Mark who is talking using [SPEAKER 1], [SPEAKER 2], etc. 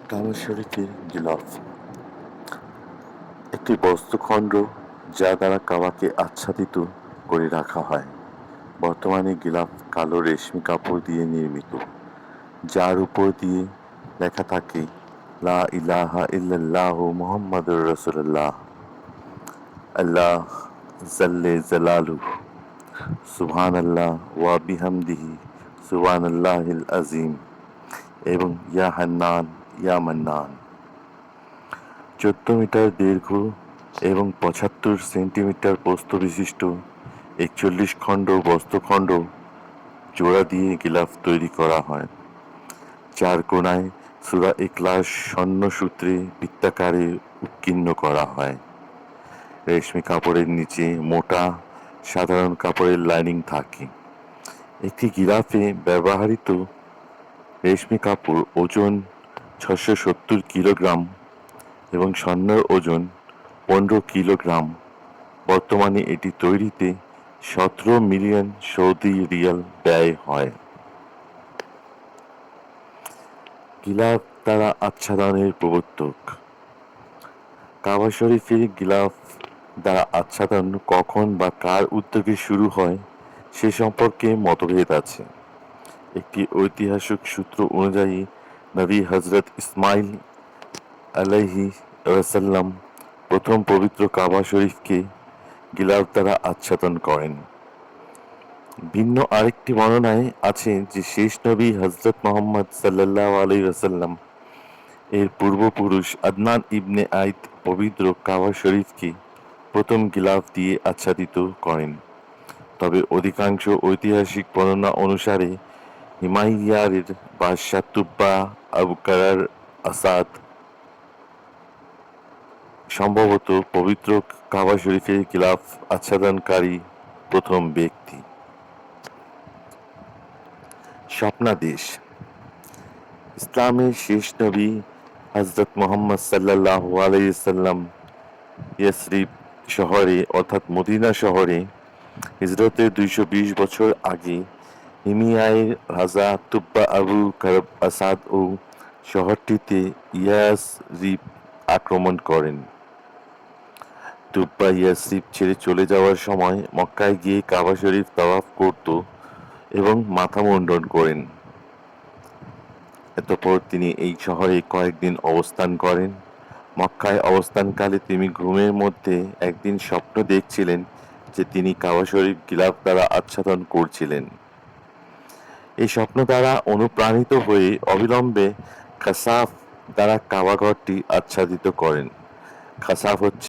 [SPEAKER 1] কাবা শরীফের গিলাফ একটি বস্তুখণ্ড যা দ্বারা কাবাকে আচ্ছাদিত করে রাখা হয়। বর্তমানে গিলাফ কালো রেশমি কাপড় দিয়ে নির্মিত, যার উপর দিয়ে লেখা থাকে লা ইলাহা ইল্লাল্লাহু মুহাম্মাদুর রাসূলুল্লাহ, আল্লাহ জাল্লে জালালুহু, সুবহানাল্লাহ ওয়া বিহামদিহি সুবহানাল্লাহিল আযীম এবং ইয়া হান্নান ইয়া মান্নান। 14 মিটার দীর্ঘ এবং 75 সেন্টিমিটার প্রস্থ বিশিষ্ট 41 খণ্ড বস্তুখণ্ড জোড়া দিয়ে গিলাফ তৈরি করা হয়। চার কোণায় সূরা ইখলাস স্বর্ণ সূত্রে বৃত্তাকারে উৎকীর্ণ করা হয়। রেশমি কাপড়ের নিচে মোটা সাধারণ কাপড়ের লাইনিং থাকে। একটি গিলাফে ব্যবহৃত রেশমি কাপড় ওজন 670 কিলোগ্রাম এবং স্বর্ণের ওজন 15 কিলোগ্রাম। বর্তমানে এটি তৈরিতে 17 মিলিয়ন সৌদি রিয়াল ব্যয় হয়। গিলাফ দ্বারা আচ্ছাদনের প্রবর্তক। কাবা শরীফের গিলাফ দ্বারা আচ্ছাদন কখন বা কার উদ্যোগে শুরু হয় সে সম্পর্কে মতভেদ আছে। একটি ঐতিহাসিক সূত্র অনুযায়ী নবী হযরত ইসমাইল আলাইহি ওয়াসাল্লাম প্রথম পবিত্র কাবা শরীফকে গিলাফ দ্বারা আচ্ছাদন করেন। ভিন্ন আরেকটি বর্ণনায় আছে যে শেষ নবী হযরত মুহাম্মদ সাল্লাল্লাহু আলাইহি ওয়াসাল্লাম এর পূর্বপুরুষ আদনান ইবনে আইত পবিত্র কাবা শরীফকে প্রথম গিলাফ দিয়ে আচ্ছাদিত করেন। তবে অধিকাংশ ঐতিহাসিক বর্ণনা অনুসারে হিমাইয়ার বাদশাহ তুব্বা আবু কারার আসাদ সম্ভবত পবিত্র কাবা শরীফের গিলাফ আচ্ছাদনকারী প্রথম ব্যক্তি। স্বপ্নাদেশ। ইসলামের শেষ নবী হযরত মুহাম্মদ সাল্লাল্লাহু আলাইহি ওয়াসাল্লাম ইয়াসরিব শহরে অর্থাৎ মদিনা শহরে হিজরতের 220 বছর আগে হিমিয়ার রাজা তুব্বা আবু কারব আসাদ ও শহরটিতে ইয়াসরিব আক্রমণ করেন। তুব্বা ইয়াসরিব ছেড়ে চলে যাওয়ার সময় মক্কায় গিয়ে কাবা শরীফ তাওয়াফ করত এবং মাথা মুন্ডন করেন। এতপর তিনি এই শহরে কয়েকদিন অবস্থান করেন। মক্কায় অবস্থানকালে তিনি ঘুমের মধ্যে একদিন স্বপ্ন দেখছিলেন যে তিনি কাবা শরীফ গিলাফ দ্বারা আচ্ছাদন করছিলেন। এই স্বপ্ন দ্বারা অনুপ্রাণিত হয়ে অবিলম্বে খাসাফ দ্বারা কাবা ঘরটি আচ্ছাদিত করেন। খাসাফ হচ্ছে